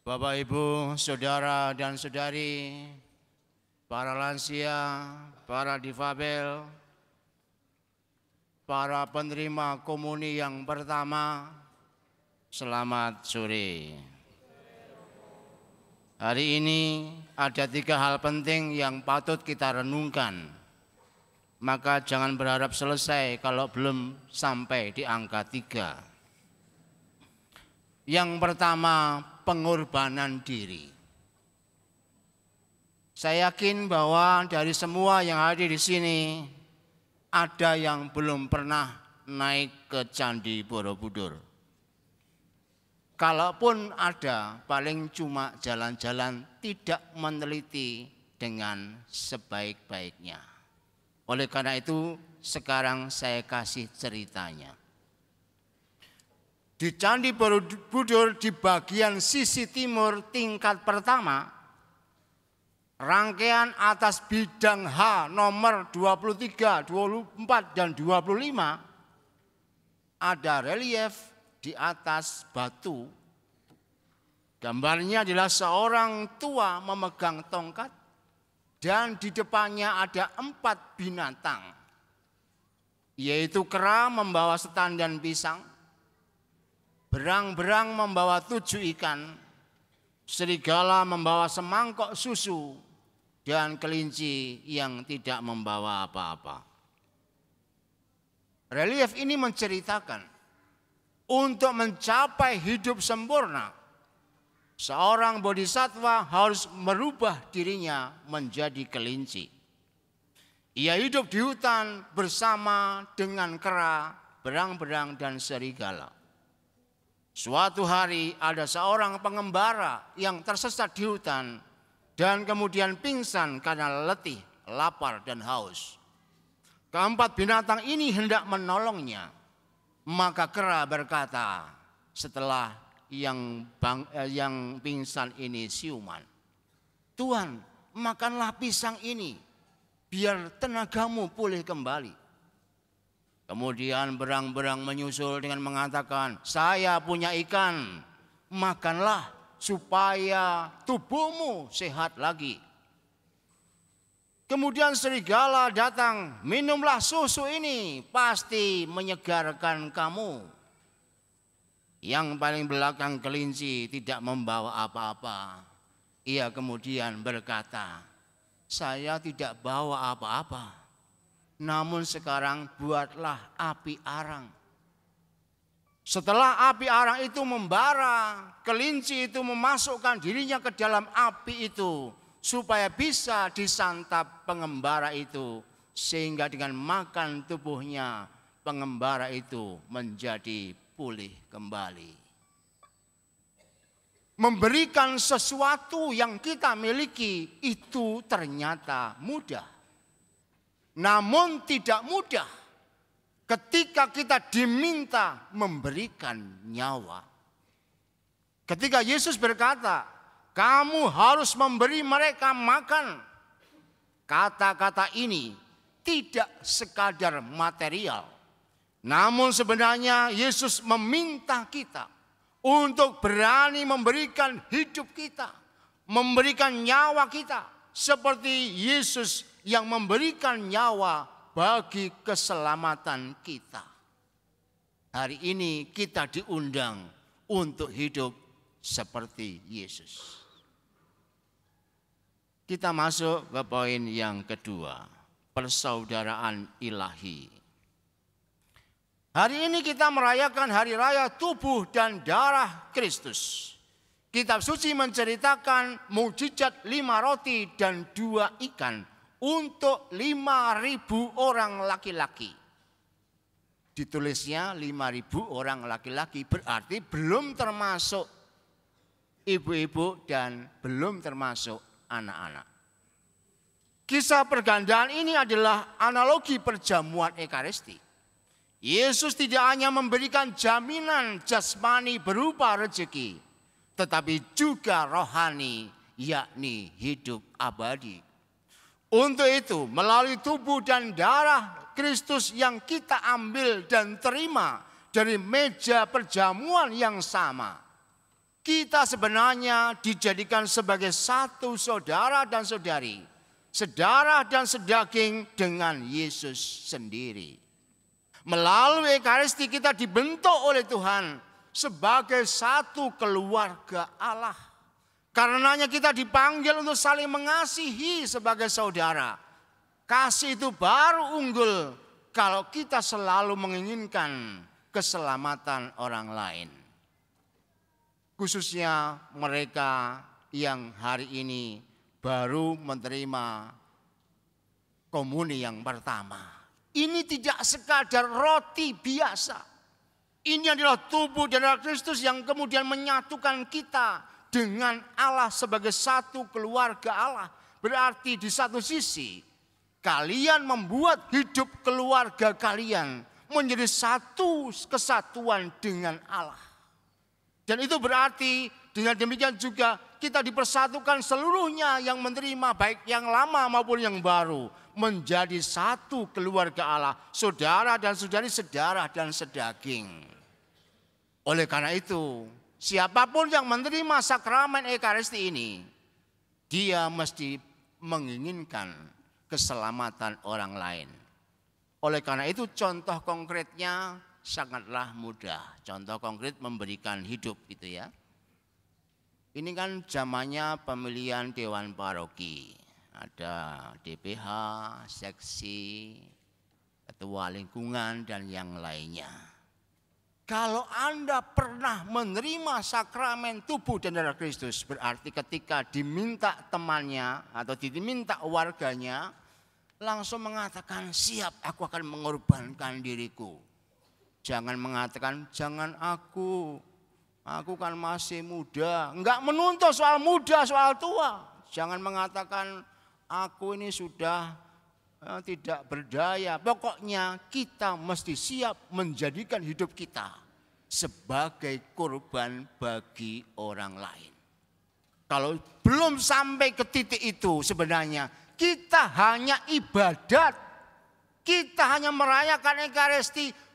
Bapak, Ibu, Saudara dan Saudari, para lansia, para difabel, para penerima komuni yang pertama, selamat sore. Hari ini ada 3 hal penting yang patut kita renungkan. Maka jangan berharap selesai kalau belum sampai di angka 3. Yang pertama, pengorbanan diri. Saya yakin bahwa dari semua yang hadir di sini ada yang belum pernah naik ke Candi Borobudur. Kalaupun ada, paling cuma jalan-jalan, tidak meneliti dengan sebaik-baiknya. Oleh karena itu, sekarang saya kasih ceritanya. Di Candi Borobudur di bagian sisi timur tingkat pertama, rangkaian atas bidang H nomor 23, 24, dan 25 ada relief di atas batu. Gambarnya adalah seorang tua memegang tongkat dan di depannya ada 4 binatang, yaitu kera membawa setandan pisang, berang-berang membawa 7 ikan, serigala membawa semangkok susu, dan kelinci yang tidak membawa apa-apa. Relief ini menceritakan untuk mencapai hidup sempurna, seorang bodhisattva harus merubah dirinya menjadi kelinci. Ia hidup di hutan bersama dengan kera, berang-berang, dan serigala. Suatu hari ada seorang pengembara yang tersesat di hutan dan kemudian pingsan karena letih, lapar, dan haus. Keempat binatang ini hendak menolongnya. Maka kera berkata setelah yang pingsan ini siuman, "Tuhan, makanlah pisang ini biar tenagamu pulih kembali." Kemudian berang-berang menyusul dengan mengatakan, "Saya punya ikan, makanlah supaya tubuhmu sehat lagi." Kemudian serigala datang, "Minumlah susu ini, pasti menyegarkan kamu." Yang paling belakang kelinci tidak membawa apa-apa. Ia kemudian berkata, "Saya tidak bawa apa-apa. Namun sekarang buatlah api arang." Setelah api arang itu membara, kelinci itu memasukkan dirinya ke dalam api itu supaya bisa disantap pengembara itu, sehingga dengan makan tubuhnya pengembara itu menjadi pulih kembali. Memberikan sesuatu yang kita miliki itu ternyata mudah. Namun tidak mudah ketika kita diminta memberikan nyawa. Ketika Yesus berkata, "Kamu harus memberi mereka makan." Kata-kata ini tidak sekadar material. Namun sebenarnya Yesus meminta kita untuk berani memberikan hidup kita, memberikan nyawa kita. Seperti Yesus yang memberikan nyawa bagi keselamatan kita. Hari ini kita diundang untuk hidup seperti Yesus. Kita masuk ke poin yang kedua, persaudaraan ilahi. Hari ini kita merayakan hari raya tubuh dan darah Kristus. Kitab suci menceritakan mukjizat 5 roti dan 2 ikan untuk 5.000 orang laki-laki. Ditulisnya 5.000 orang laki-laki, berarti belum termasuk ibu-ibu dan belum termasuk anak-anak. Kisah pergandaan ini adalah analogi perjamuan Ekaristi. Yesus tidak hanya memberikan jaminan jasmani berupa rezeki, tetapi juga rohani, yakni hidup abadi. Untuk itu, melalui tubuh dan darah Kristus yang kita ambil dan terima dari meja perjamuan yang sama, Kita sebenarnya dijadikan sebagai satu saudara dan saudari, sedarah dan sedaging dengan Yesus sendiri. Melalui Ekaristi kita dibentuk oleh Tuhan sebagai satu keluarga Allah. Karenanya kita dipanggil untuk saling mengasihi sebagai saudara. Kasih itu baru unggul kalau kita selalu menginginkan keselamatan orang lain. Khususnya mereka yang hari ini baru menerima komuni yang pertama. Ini tidak sekadar roti biasa. Ini adalah tubuh dan darah Kristus yang kemudian menyatukan kita dengan Allah sebagai satu keluarga Allah. Berarti di satu sisi kalian membuat hidup keluarga kalian menjadi satu kesatuan dengan Allah. Dan itu berarti dengan demikian juga kita dipersatukan seluruhnya yang menerima baik yang lama maupun yang baru. Menjadi satu keluarga Allah. Saudara dan saudari, sedarah dan sedaging. Oleh karena itu siapapun yang menerima sakramen Ekaristi ini, dia mesti menginginkan keselamatan orang lain. Oleh karena itu contoh konkretnya sangatlah mudah. Contoh konkret memberikan hidup gitu ya. Ini kan zamannya pemilihan dewan paroki. Ada DPH, seksi, ketua lingkungan dan yang lainnya. Kalau Anda pernah menerima sakramen tubuh dan darah Kristus, berarti ketika diminta temannya atau diminta warganya, langsung mengatakan, siap, aku akan mengorbankan diriku. Jangan mengatakan, jangan aku kan masih muda. Enggak menuntut soal muda, soal tua. Jangan mengatakan, aku ini sudah tidak berdaya. Pokoknya kita mesti siap menjadikan hidup kita sebagai korban bagi orang lain. Kalau belum sampai ke titik itu sebenarnya kita hanya ibadat. Kita hanya merayakan Ekaristi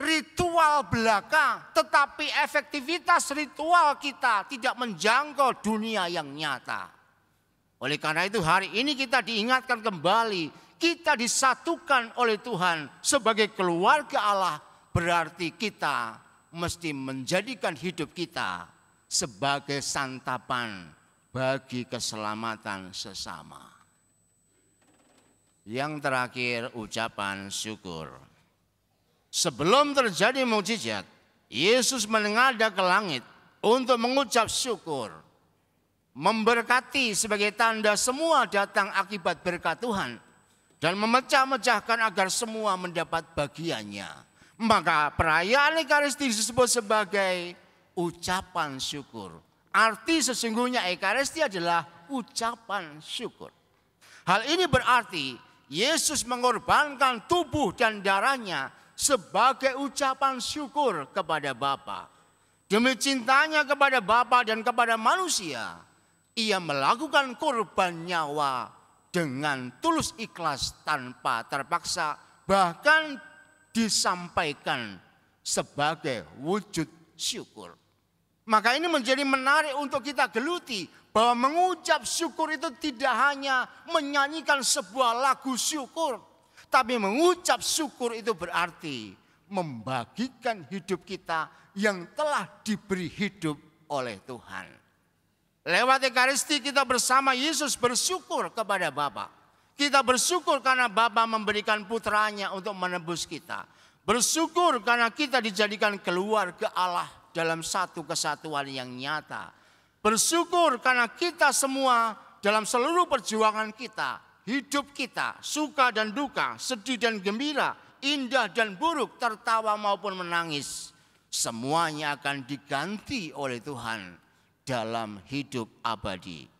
ritual belaka, tetapi efektivitas ritual kita tidak menjangkau dunia yang nyata. Oleh karena itu hari ini kita diingatkan kembali, kita disatukan oleh Tuhan sebagai keluarga Allah, berarti kita mesti menjadikan hidup kita sebagai santapan bagi keselamatan sesama. Yang terakhir, ucapan syukur. Sebelum terjadi mukjizat, Yesus menengadah ke langit untuk mengucap syukur. Memberkati sebagai tanda semua datang akibat berkat Tuhan. Dan memecah-mecahkan agar semua mendapat bagiannya. Maka perayaan Ekaristi disebut sebagai ucapan syukur. Arti sesungguhnya Ekaristi adalah ucapan syukur. Hal ini berarti Yesus mengorbankan tubuh dan darahnya sebagai ucapan syukur kepada Bapa. Demi cintanya kepada Bapa dan kepada manusia, ia melakukan korban nyawa dengan tulus ikhlas tanpa terpaksa, bahkan disampaikan sebagai wujud syukur. Maka ini menjadi menarik untuk kita geluti bahwa mengucap syukur itu tidak hanya menyanyikan sebuah lagu syukur, tapi mengucap syukur itu berarti membagikan hidup kita yang telah diberi hidup oleh Tuhan. Lewat Ekaristi kita bersama Yesus bersyukur kepada Bapa. Kita bersyukur karena Bapa memberikan putranya untuk menebus kita. Bersyukur karena kita dijadikan keluarga Allah dalam satu kesatuan yang nyata. Bersyukur karena kita semua dalam seluruh perjuangan kita, hidup kita, suka dan duka, sedih dan gembira, indah dan buruk, tertawa maupun menangis, semuanya akan diganti oleh Tuhan dalam hidup abadi.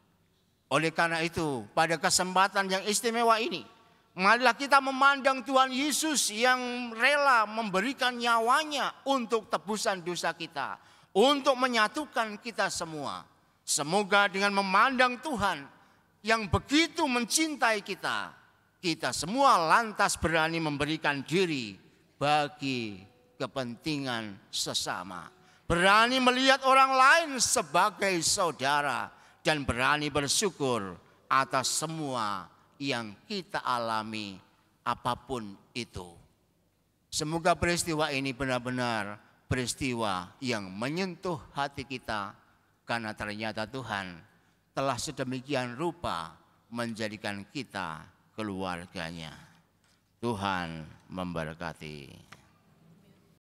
Oleh karena itu, pada kesempatan yang istimewa ini, marilah kita memandang Tuhan Yesus yang rela memberikan nyawanya untuk tebusan dosa kita, untuk menyatukan kita semua. Semoga dengan memandang Tuhan yang begitu mencintai kita, kita semua lantas berani memberikan diri bagi kepentingan sesama. berani melihat orang lain sebagai saudara, dan berani bersyukur atas semua yang kita alami apapun itu. Semoga peristiwa ini benar-benar peristiwa yang menyentuh hati kita, karena ternyata Tuhan telah sedemikian rupa menjadikan kita keluarganya. Tuhan memberkati.